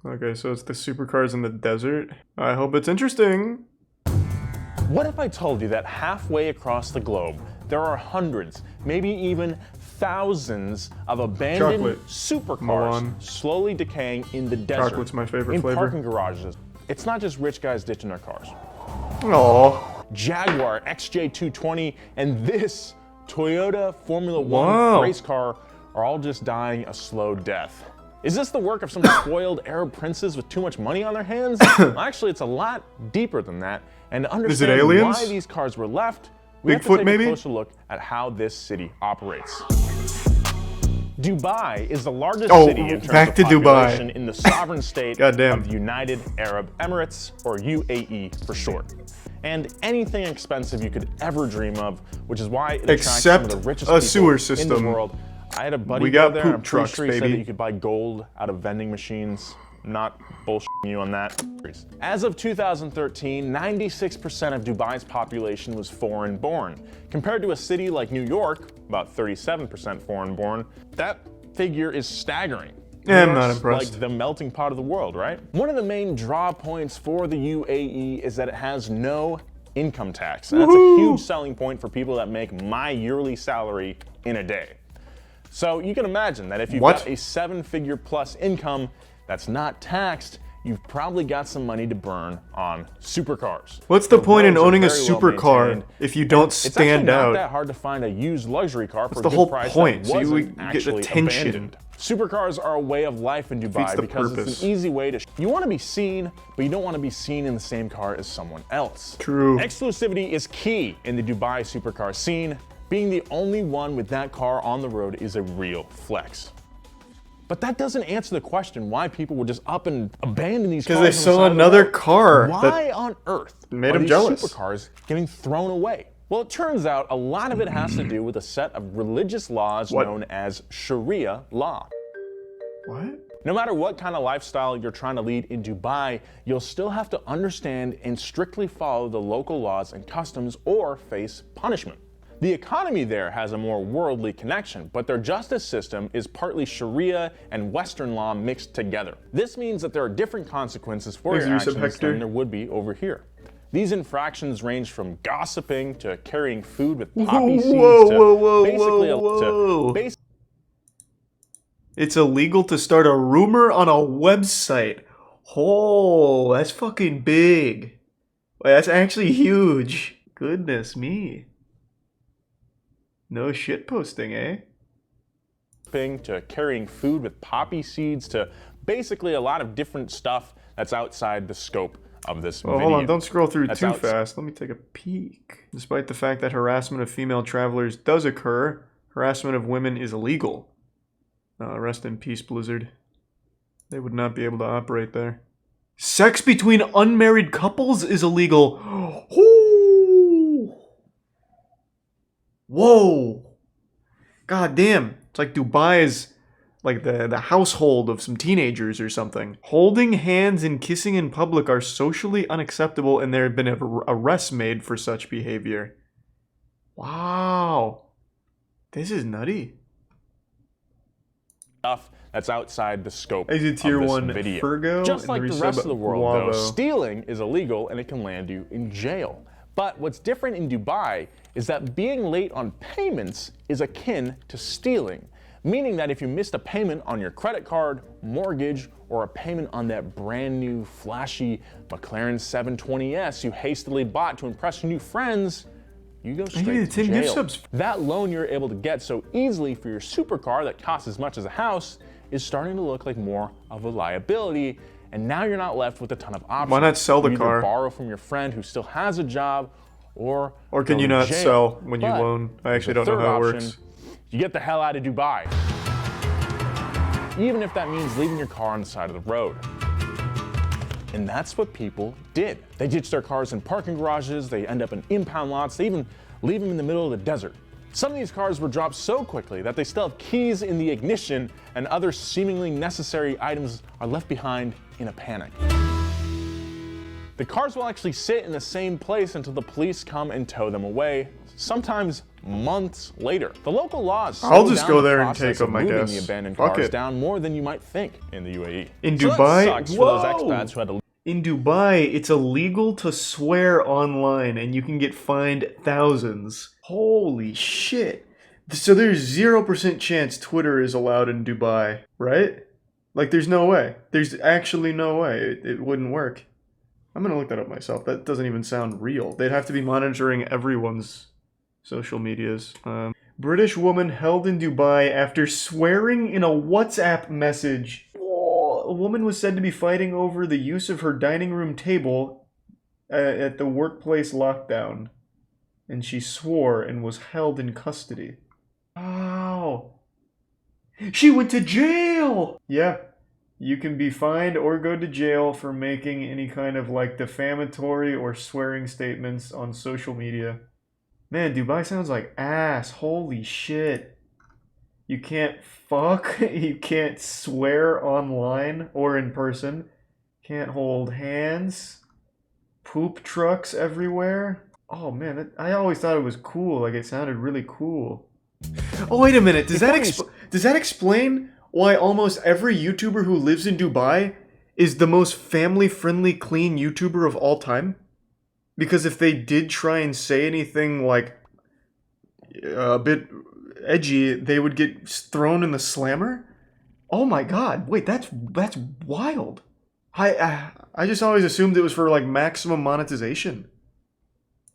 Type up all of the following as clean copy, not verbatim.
Okay, so it's the supercars in the desert. I hope it's interesting. What if I told you that halfway across the globe, there are hundreds, maybe even thousands of abandoned supercars Milan. slowly decaying in the desert, Chocolate's my favorite in flavor. parking garages. It's not just rich guys ditching their cars. Aww. Jaguar XJ220 and this Toyota Formula One race car are all just dying a slow death. Is this the work of some spoiled Arab princes with too much money on their hands? Actually, it's a lot deeper than that. And to understand why these cars were left, we have to take a closer look at how this city operates. Dubai is the largest city in terms of population in the sovereign state of the United Arab Emirates, or UAE for short. And anything expensive you could ever dream of, which is why it attracts some of the richest people in the world. I had a buddy go there, and I'm pretty sure he said that you could buy gold out of vending machines. Not bullshitting you on that. As of 2013, 96% of Dubai's population was foreign-born. Compared to a city like New York, about 37% foreign-born, that figure is staggering. Yeah, I'm not impressed. Like the melting pot of the world, right? One of the main draw points for the UAE is that it has no income tax. And that's a huge selling point for people that make my yearly salary in a day. So you can imagine that if you've got a 7-figure plus income that's not taxed, you've probably got some money to burn on supercars. What's the point in owning a supercar if you don't stand out? It's not that hard to find a used luxury car for a good price. That's the whole point, so you get attention. Supercars are a way of life in Dubai because it's an easy way to... You want to be seen, but you don't want to be seen in the same car as someone else. True. Exclusivity is key in the Dubai supercar scene. Being the only one with that car on the road is a real flex. But that doesn't answer the question why people would just up and abandon these cars. Because they saw another car. Why on earth made are them these jealous. Supercars getting thrown away? Well, it turns out a lot of it has to do with a set of religious laws known as Sharia law. What? No matter what kind of lifestyle you're trying to lead in Dubai, you'll still have to understand and strictly follow the local laws and customs or face punishment. The economy there has a more worldly connection, but their justice system is partly Sharia and Western law mixed together. This means that there are different consequences for your actions than there would be over here. These infractions range from gossiping to carrying food with poppy seeds to basically It's illegal to start a rumor on a website. Oh, that's fucking big. That's actually huge. Goodness me. No shit posting, eh? To carrying food with poppy seeds to basically a lot of different stuff that's outside the scope of this video. Hold on, don't scroll through too fast. Let me take a peek. Despite the fact that harassment of female travelers does occur, harassment of women is illegal. Rest in peace, Blizzard. They would not be able to operate there. Sex between unmarried couples is illegal. Whoa. God damn. It's like Dubai is like the household of some teenagers or something. Holding hands and kissing in public are socially unacceptable, and there have been arrests made for such behavior. Wow. This is nutty. Stuff that's outside the scope of this video. Fergo, just like the rest of the world, though, stealing is illegal and it can land you in jail. But what's different in Dubai is that being late on payments is akin to stealing, meaning that if you missed a payment on your credit card, mortgage, or a payment on that brand new flashy McLaren 720S you hastily bought to impress your new friends, you go straight to jail. That loan you're able to get so easily for your supercar that costs as much as a house is starting to look like more of a liability, and now you're not left with a ton of options. Why not sell the car? Either borrow from your friend who still has a job, or can you not sell when you loan? I actually don't know how it works. You get the hell out of Dubai, even if that means leaving your car on the side of the road. And that's what people did. They ditched their cars in parking garages, they end up in impound lots, they even leave them in the middle of the desert. Some of these cars were dropped so quickly that they still have keys in the ignition, and other seemingly necessary items are left behind in a panic. The cars will actually sit in the same place until the police come and tow them away, sometimes months later. The local laws I'll just go there and take up my gas. The abandoned cars down more than you might think in the UAE. In Dubai, that sucks for those expats who had to. In Dubai, it's illegal to swear online, and you can get fined thousands. Holy shit! So there's 0% chance Twitter is allowed in Dubai, right? Like, there's no way. There's actually no way. It wouldn't work. I'm gonna look that up myself. That doesn't even sound real. They'd have to be monitoring everyone's social medias. British woman held in Dubai after swearing in a WhatsApp message. Oh, a woman was said to be fighting over the use of her dining room table at the workplace lockdown. And she swore and was held in custody. Wow. She went to jail! Yeah. You can be fined or go to jail for making any kind of like defamatory or swearing statements on social media. Man, Dubai sounds like ass. Holy shit. You can't fuck. You can't swear online or in person. Can't hold hands. Poop trucks everywhere. Oh man, I always thought it was cool. Like it sounded really cool. Oh wait a minute. Does that explain why almost every YouTuber who lives in Dubai is the most family-friendly, clean YouTuber of all time? Because if they did try and say anything like a bit edgy, they would get thrown in the slammer? Oh my god, wait, that's wild. I just always assumed it was for like maximum monetization.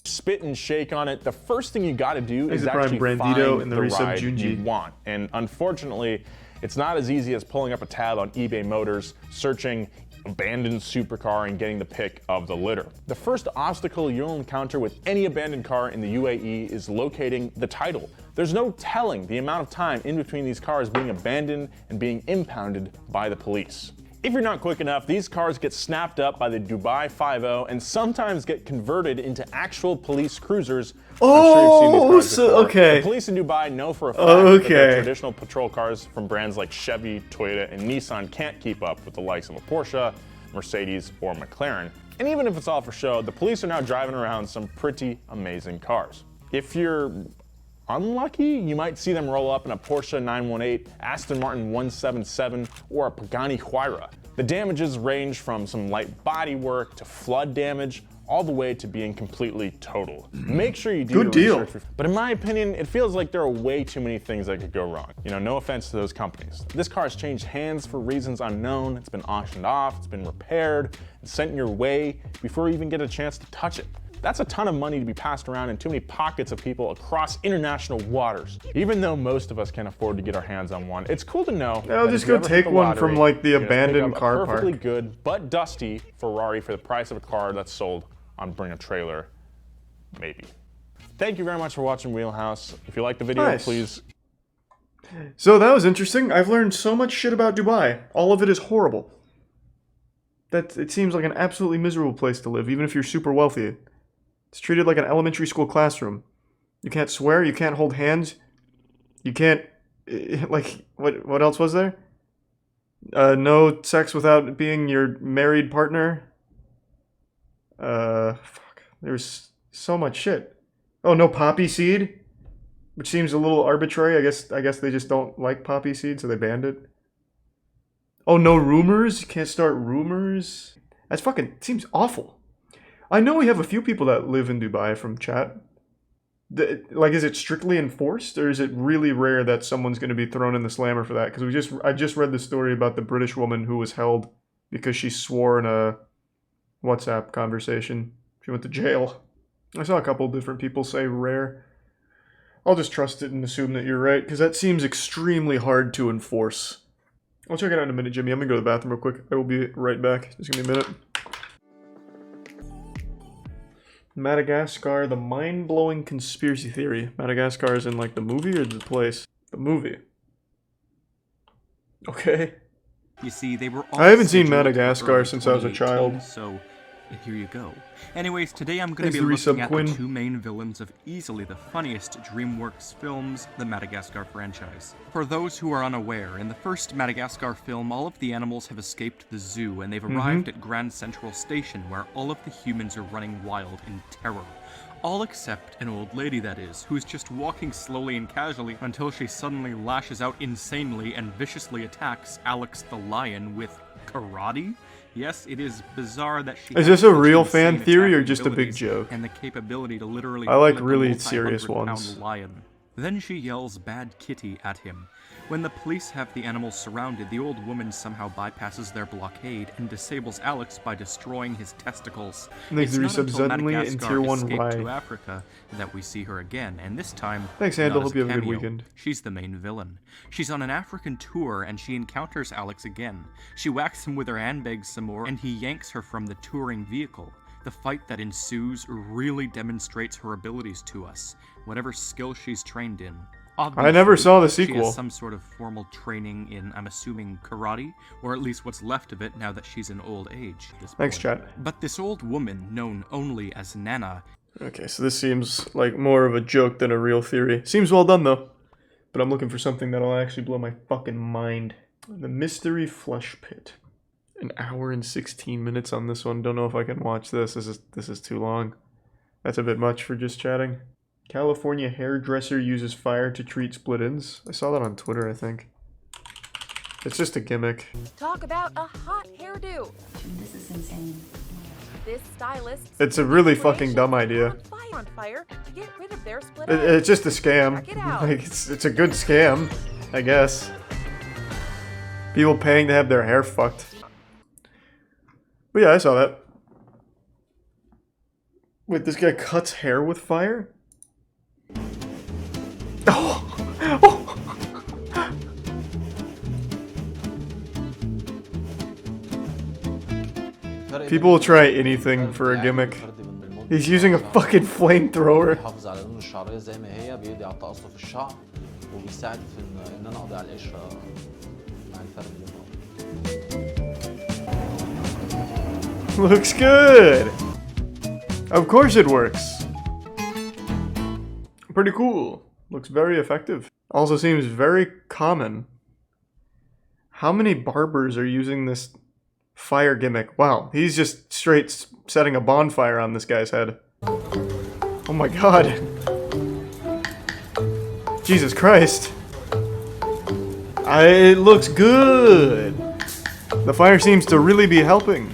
Spit and shake on it, the first thing you gotta do is actually find and the ride you want. And unfortunately, it's not as easy as pulling up a tab on eBay Motors, searching abandoned supercar and getting the pick of the litter. The first obstacle you'll encounter with any abandoned car in the UAE is locating the title. There's no telling the amount of time in between these cars being abandoned and being impounded by the police. If you're not quick enough, these cars get snapped up by the Dubai 5-0 and sometimes get converted into actual police cruisers. Oh, so, okay. The police in Dubai know for a fact that their traditional patrol cars from brands like Chevy, Toyota, and Nissan can't keep up with the likes of a Porsche, Mercedes, or McLaren. And even if it's all for show, the police are now driving around some pretty amazing cars. If you're unlucky, you might see them roll up in a Porsche 918, Aston Martin 177, or a Pagani Huayra. The damages range from some light body work to flood damage, all the way to being completely total. Make sure you do your research. But in my opinion, it feels like there are way too many things that could go wrong. You know, no offense to those companies. This car has changed hands for reasons unknown, it's been auctioned off, it's been repaired, and sent your way before you even get a chance to touch it. That's a ton of money to be passed around in too many pockets of people across international waters. Even though most of us can't afford to get our hands on one, it's cool to know I'll just go take one from like the abandoned car park. Perfectly good but dusty Ferrari for the price of a car that's sold on Bring a Trailer, maybe. Thank you very much for watching Wheelhouse. If you liked the video, please. So that was interesting. I've learned so much shit about Dubai. All of it is horrible. It seems like an absolutely miserable place to live, even if you're super wealthy. It's treated like an elementary school classroom. You can't swear, you can't hold hands, you can't, like, what else was there? No sex without being your married partner. Fuck. There's so much shit. Oh, no poppy seed? Which seems a little arbitrary. I guess they just don't like poppy seed, so they banned it. Oh, no rumors? You can't start rumors? That's fucking, seems awful. I know we have a few people that live in Dubai from chat. Like, is it strictly enforced, or is it really rare that someone's going to be thrown in the slammer for that? Because I just read the story about the British woman who was held because she swore in a WhatsApp conversation. She went to jail. I saw a couple different people say rare. I'll just trust it and assume that you're right, because that seems extremely hard to enforce. I'll check it out in a minute, Jimmy. I'm going to go to the bathroom real quick. I will be right back. Just give me a minute. Madagascar, the mind-blowing conspiracy theory. Madagascar is in like the movie or the place? The movie. Okay. You see, they were all I haven't seen Madagascar since I was a child. So here you go. Anyways, today I'm going to be looking at the two main villains of easily the funniest DreamWorks films, the Madagascar franchise. For those who are unaware, in the first Madagascar film, all of the animals have escaped the zoo and they've arrived at Grand Central Station, where all of the humans are running wild in terror. All except an old lady, that is, who's just walking slowly and casually until she suddenly lashes out insanely and viciously attacks Alex the lion with karate? Yes, it is bizarre that she is this a real fan theory or just a big joke? And the capability to literally I like really serious ones. Lion. Then she yells "Bad Kitty" at him. When the police have the animals surrounded, the old woman somehow bypasses their blockade and disables Alex by destroying his testicles. It's not until Madagascar escaped to Africa that we see her again, and this time, thanks, Handel. Hope you have a good weekend. She's the main villain. She's on an African tour, and she encounters Alex again. She whacks him with her handbags some more, and he yanks her from the touring vehicle. The fight that ensues really demonstrates her abilities to us, whatever skill she's trained in. Obviously, I never saw the sequel. She has some sort of formal training in, I'm assuming, karate, or at least what's left of it now that she's in old age. Thanks, chat. But this old woman, known only as Nana... Okay, so this seems like more of a joke than a real theory. Seems well done, though. But I'm looking for something that'll actually blow my fucking mind. The Mystery Flesh Pit. An hour and 16 minutes on this one. Don't know if I can watch this. This is too long. That's a bit much for just chatting. California hairdresser uses fire to treat split ends. I saw that on Twitter, I think. It's just a gimmick. Talk about a hot hairdo. This is insane. This stylist. It's a really fucking dumb idea. On fire to get rid of their split it's just a scam. Check it out. Like it's a good scam, I guess. People paying to have their hair fucked. But yeah, I saw that. Wait, this guy cuts hair with fire? Oh! Oh! People will try anything for a gimmick. He's using a fucking flamethrower. Looks good! Of course it works. Pretty cool. Looks very effective. Also seems very common. How many barbers are using this fire gimmick? Wow, he's just straight setting a bonfire on this guy's head. Oh my god. Jesus Christ. It looks good. The fire seems to really be helping.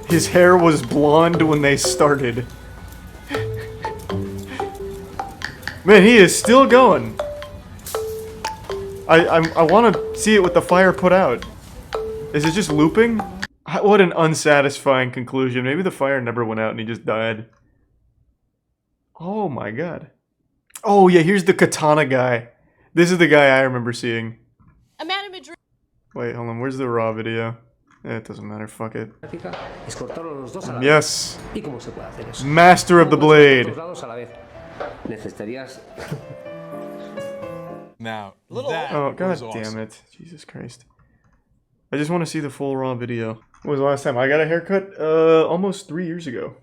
His hair was blonde when they started. Man, he is still going. I want to see it with the fire put out. Is it just looping? What an unsatisfying conclusion. Maybe the fire never went out and he just died. Oh my god. Oh yeah, here's the katana guy. This is the guy I remember seeing. A man in Madrid. Wait, hold on. Where's the raw video? It doesn't matter. Fuck it. Yes. Master of the blade. Now, oh god damn it. Jesus Christ. I just want to see the full raw video. When was the last time I got a haircut? Almost 3 years ago.